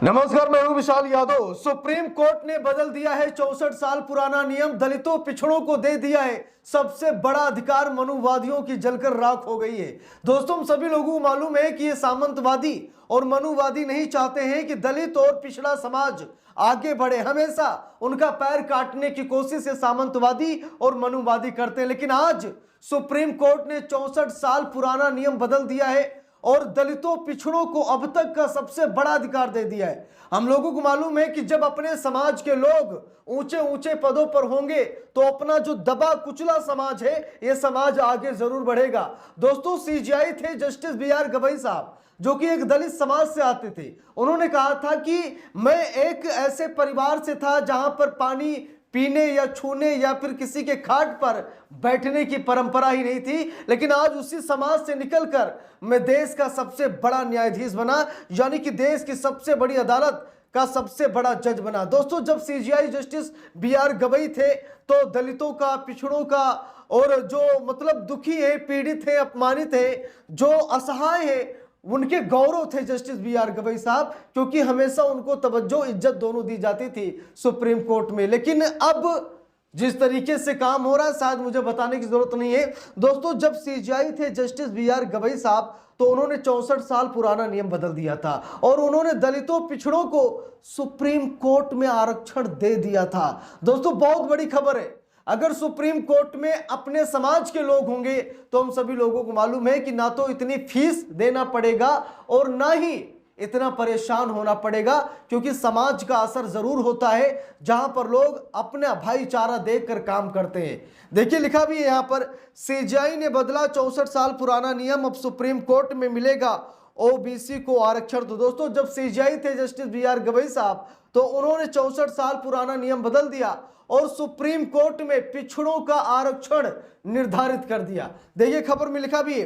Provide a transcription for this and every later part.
नमस्कार, मैं हूं विशाल यादव। सुप्रीम कोर्ट ने बदल दिया है 64 साल पुराना नियम, दलितों पिछड़ों को दे दिया है सबसे बड़ा अधिकार, मनुवादियों की जलकर राख हो गई है। दोस्तों, हम सभी लोगों को मालूम है कि ये सामंतवादी और मनुवादी नहीं चाहते हैं कि दलित और पिछड़ा समाज आगे बढ़े। हमेशा उनका पैर काटने की कोशिश ये सामंतवादी और मनुवादी करते हैं। लेकिन आज सुप्रीम कोर्ट ने 64 साल पुराना नियम बदल दिया है और दलितों पिछड़ों को अब तक का सबसे बड़ा अधिकार दे दिया है। हम लोगों को मालूम है कि जब अपने समाज के लोग ऊंचे ऊंचे पदों पर होंगे तो अपना जो दबा कुचला समाज है, यह समाज आगे जरूर बढ़ेगा। दोस्तों, सीजेआई थे जस्टिस BR गवई साहब, जो कि एक दलित समाज से आते थे। उन्होंने कहा था कि मैं एक ऐसे परिवार से था जहां पर पानी पीने या छूने या फिर किसी के खाट पर बैठने की परंपरा ही नहीं थी, लेकिन आज उसी समाज से निकलकर मैं देश का सबसे बड़ा न्यायाधीश बना, यानी कि देश की सबसे बड़ी अदालत का सबसे बड़ा जज बना। दोस्तों, जब सीजेआई जस्टिस BR गवई थे तो दलितों का, पिछड़ों का और जो मतलब दुखी है, पीड़ित है, अपमानित है, जो असहाय है, उनके गौरव थे जस्टिस BR गवई साहब, क्योंकि हमेशा उनको तवज्जो, इज्जत दोनों दी जाती थी सुप्रीम कोर्ट में। लेकिन अब जिस तरीके से काम हो रहा है, शायद मुझे बताने की जरूरत नहीं है। दोस्तों, जब सीजेआई थे जस्टिस BR गवई साहब तो उन्होंने 64 साल पुराना नियम बदल दिया था और उन्होंने दलितों पिछड़ों को सुप्रीम कोर्ट में आरक्षण दे दिया था। दोस्तों, बहुत बड़ी खबर है। अगर सुप्रीम कोर्ट में अपने समाज के लोग होंगे तो हम सभी लोगों को मालूम है कि ना तो इतनी फीस देना पड़ेगा और ना ही इतना परेशान होना पड़ेगा, क्योंकि समाज का असर जरूर होता है जहां पर लोग अपना भाईचारा देखकर काम करते हैं। देखिए, लिखा भी है यहां पर, सीजेआई ने बदला 64 साल पुराना नियम, अब सुप्रीम कोर्ट में मिलेगा ओबीसी को आरक्षण। तो दोस्तों, जब सीजेआई थे जस्टिस BR गवई साहब तो उन्होंने 64 साल पुराना नियम बदल दिया और सुप्रीम कोर्ट में पिछड़ों का आरक्षण निर्धारित कर दिया। देखिए, खबर में लिखा भी है,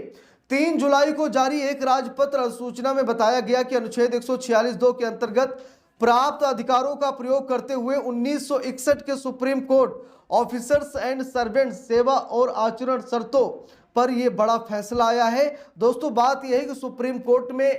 3 जुलाई को जारी एक राजपत्र अधिसूचना में बताया गया कि अनुच्छेद 146(2) के अंतर्गत प्राप्त अधिकारों का प्रयोग करते हुए 1961 के supreme court officers and servant सेवा और आचरण शर्तों पर यह बड़ा फैसला आया है। दोस्तों, बात यह है कि सुप्रीम कोर्ट में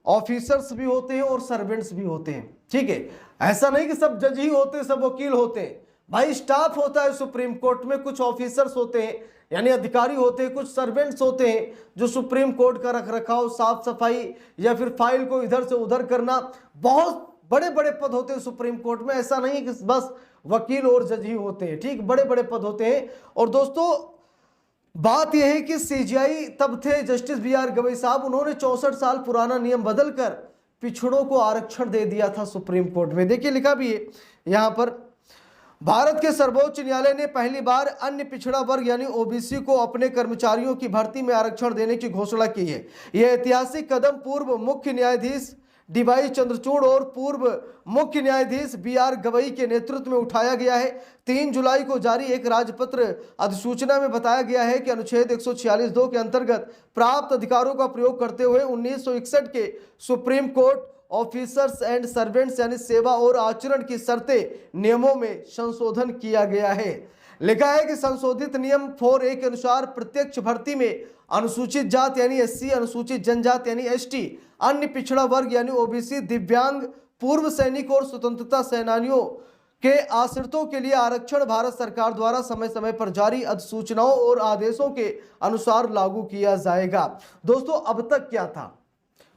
ऑफिसर्स भी होते हैं और सर्वेंट्स भी होते हैं। ठीक है, ऐसा नहीं कि सब जज ही होते हैं, सब वकील होते हैं। भाई, स्टाफ होता है सुप्रीम कोर्ट में, कुछ ऑफिसर्स होते हैं यानी अधिकारी होते हैं, कुछ सर्वेंट्स होते हैं जो सुप्रीम कोर्ट का रख रखाव, साफ सफाई या फिर फाइल को इधर से उधर करना, बहुत बड़े बड़े पद होते हैं सुप्रीम कोर्ट में। ऐसा नहीं कि बस वकील और जज ही होते हैं, ठीक, बड़े बड़े पद होते हैं। और दोस्तों, बात यह है कि सीजेआई तब थे जस्टिस BR गवई साहब, उन्होंने 64 साल पुराना नियम बदलकर पिछड़ों को आरक्षण दे दिया था सुप्रीम कोर्ट में। देखिए, लिखा भी है यहां पर, भारत के सर्वोच्च न्यायालय ने पहली बार अन्य पिछड़ा वर्ग यानी ओबीसी को अपने कर्मचारियों की भर्ती में आरक्षण देने की घोषणा की है। यह ऐतिहासिक कदम पूर्व मुख्य न्यायाधीश DY चंद्रचूड़ और पूर्व मुख्य न्यायाधीश BR गवई के नेतृत्व में उठाया गया है। 3 जुलाई को जारी एक राजपत्र अधिसूचना में बताया गया है कि अनुच्छेद 146(2) के अंतर्गत प्राप्त अधिकारों का प्रयोग करते हुए 1961 के supreme court officers and servants यानी सेवा और आचरण की शर्तें नियमों में संशोधन किया गया है। लिखा है कि संशोधित नियम 4A के अनुसार प्रत्यक्ष भर्ती में अनुसूचित जात यानी SC, अनुसूचित जनजात यानी ST, अन्य पिछड़ा वर्ग यानी OBC, दिव्यांग, पूर्व सैनिक और स्वतंत्रता सेनानियों के आश्रितों के लिए आरक्षण भारत सरकार द्वारा समय समय पर जारी अधिसूचनाओं और आदेशों के अनुसार लागू किया जाएगा। दोस्तों, अब तक क्या था?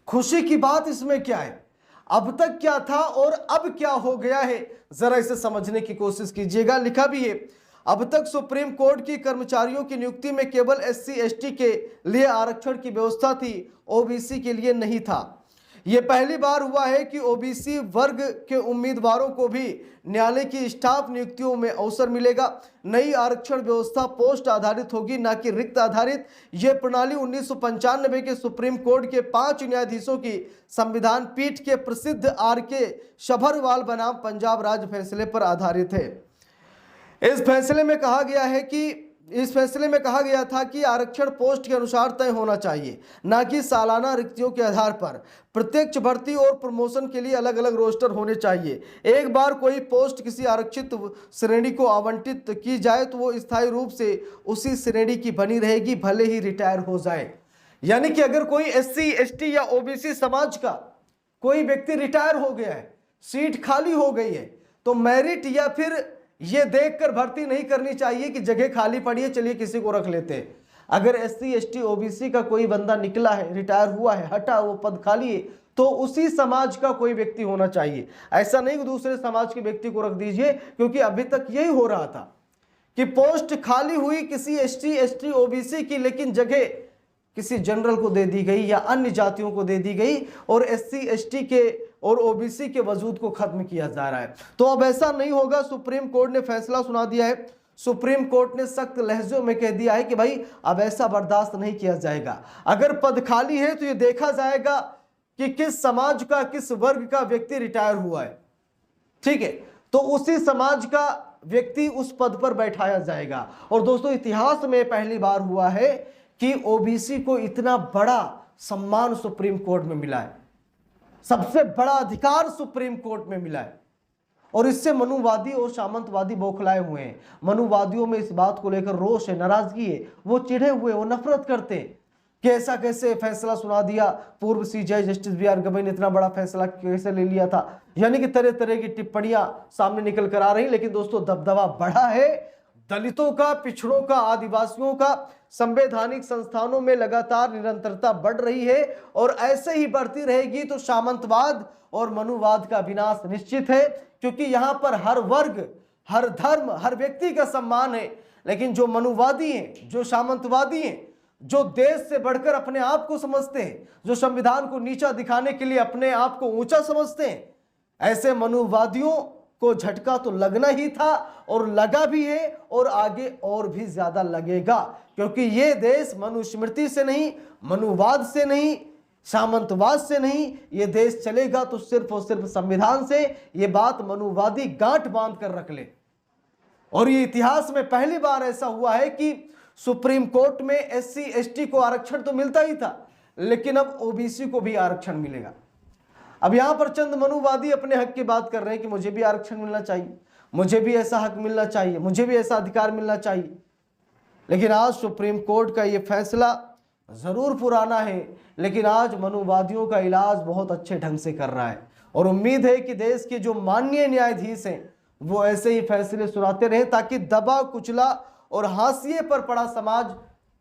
खुशी की बात इसमें क्या है? अब तक क्या था और अब क्या हो गया है, जरा इसे समझने की कोशिश कीजिएगा। लिखा भी है, अब तक सुप्रीम कोर्ट की कर्मचारियों की नियुक्ति में केवल SC ST के लिए आरक्षण की व्यवस्था थी, OBC के लिए नहीं था। यह पहली बार हुआ है कि OBC वर्ग के उम्मीदवारों को भी न्यायालय की स्टाफ नियुक्तियों में अवसर मिलेगा। नई आरक्षण व्यवस्था पोस्ट आधारित होगी, ना कि रिक्त आधारित। यह प्रणाली 1995 के सुप्रीम कोर्ट के 5 न्यायाधीशों की संविधान पीठ के प्रसिद्ध RK सभरवाल बनाम पंजाब राज्य फैसले पर आधारित है। इस फैसले में कहा गया था कि आरक्षण पोस्ट के अनुसार तय होना चाहिए, ना कि सालाना रिक्तियों के आधार पर। प्रत्यक्ष भर्ती और प्रमोशन के लिए अलग अलग रोस्टर होने चाहिए। एक बार कोई पोस्ट किसी आरक्षित श्रेणी को आवंटित की जाए तो वो स्थायी रूप से उसी श्रेणी की बनी रहेगी, भले ही रिटायर हो जाए। यानी कि अगर कोई SC ST या OBC समाज का कोई व्यक्ति रिटायर हो गया है, सीट खाली हो गई है, तो मेरिट या फिर ये देखकर भर्ती नहीं करनी चाहिए कि जगह खाली पड़ी है चलिए किसी को रख लेते हैं। अगर SC ST OBC का कोई बंदा निकला है, रिटायर हुआ है, हटा, वो पद खाली है, तो उसी समाज का कोई व्यक्ति होना चाहिए। ऐसा नहीं कि दूसरे समाज के व्यक्ति को रख दीजिए, क्योंकि अभी तक यही हो रहा था कि पोस्ट खाली हुई किसी ST ST OBC की, लेकिन जगह किसी जनरल को दे दी गई या अन्य जातियों को दे दी गई और SC ST के और OBC के वजूद को खत्म किया जा रहा है। तो अब ऐसा नहीं होगा। सुप्रीम कोर्ट ने फैसला सुना दिया है। सुप्रीम कोर्ट ने सख्त लहजों में कह दिया है कि भाई अब ऐसा बर्दाश्त नहीं किया जाएगा। अगर पद खाली है तो ये देखा जाएगा कि किस समाज का, किस वर्ग का व्यक्ति रिटायर हुआ है, ठीक है, तो उसी समाज का व्यक्ति उस पद पर बैठाया जाएगा। और दोस्तों, इतिहास में पहली बार हुआ है कि OBC को इतना बड़ा सम्मान सुप्रीम कोर्ट में मिला है, सबसे बड़ा अधिकार सुप्रीम कोर्ट में मिला है। और इससे मनुवादी और सामंतवादी बौखलाए हुए हैं। मनुवादियों में इस बात को लेकर रोष है, नाराजगी है, वो चिढ़े हुए, वो नफरत करते हैं कि ऐसा कैसे फैसला सुना दिया। पूर्व CJ जस्टिस BR गवई ने इतना बड़ा फैसला कैसे ले लिया था, यानी कि तरह तरह की टिप्पणियां सामने निकल कर आ रही। लेकिन दोस्तों, दबदबा बढ़ा है दलितों का, पिछड़ों का, आदिवासियों का। संवैधानिक संस्थानों में लगातार निरंतरता बढ़ रही है और ऐसे ही बढ़ती रहेगी तो सामंतवाद और मनुवाद का विनाश निश्चित है, क्योंकि यहां पर हर वर्ग, हर धर्म, हर व्यक्ति का सम्मान है। लेकिन जो मनुवादी हैं, जो सामंतवादी हैं, जो देश से बढ़कर अपने आप को समझते हैं, जो संविधान को नीचा दिखाने के लिए अपने आप को ऊंचा समझते हैं, ऐसे मनुवादियों को झटका तो लगना ही था और लगा भी है और आगे और भी ज्यादा लगेगा। क्योंकि ये देश मनुस्मृति से नहीं, मनुवाद से नहीं, सामंतवाद से नहीं, ये देश चलेगा तो सिर्फ और सिर्फ संविधान से। ये बात मनुवादी गांठ बांध कर रख ले। और ये इतिहास में पहली बार ऐसा हुआ है कि सुप्रीम कोर्ट में SC ST को आरक्षण तो मिलता ही था, लेकिन अब OBC को भी आरक्षण मिलेगा। अब यहां पर चंद मनुवादी अपने हक की बात कर रहे हैं कि मुझे भी आरक्षण मिलना चाहिए, मुझे भी ऐसा हक मिलना चाहिए, मुझे भी ऐसा अधिकार मिलना चाहिए। लेकिन आज सुप्रीम कोर्ट का ये फैसला जरूर पुराना है, लेकिन आज मनुवादियों का इलाज बहुत अच्छे ढंग से कर रहा है। और उम्मीद है कि देश के जो माननीय न्यायाधीश हैं वो ऐसे ही फैसले सुनाते रहे, ताकि दबा कुचला और हाशिए पर पड़ा समाज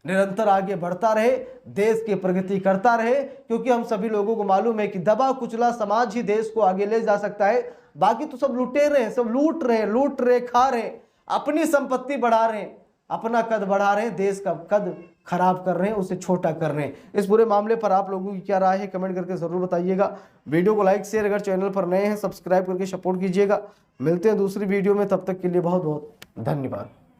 निरंतर आगे बढ़ता रहे, देश की प्रगति करता रहे। क्योंकि हम सभी लोगों को मालूम है कि दबा कुचला समाज ही देश को आगे ले जा सकता है। बाकी तो सब लुटेरे हैं, सब लूट रहे, खा रहे, अपनी संपत्ति बढ़ा रहे हैं, अपना कद बढ़ा रहे हैं, देश का कद खराब कर रहे हैं, उसे छोटा कर रहे हैं। इस पूरे मामले पर आप लोगों की क्या राय है, कमेंट करके जरूर बताइएगा। वीडियो को लाइक शेयर, अगर चैनल पर नए हैं सब्सक्राइब करके सपोर्ट कीजिएगा। मिलते हैं दूसरी वीडियो में, तब तक के लिए बहुत बहुत धन्यवाद।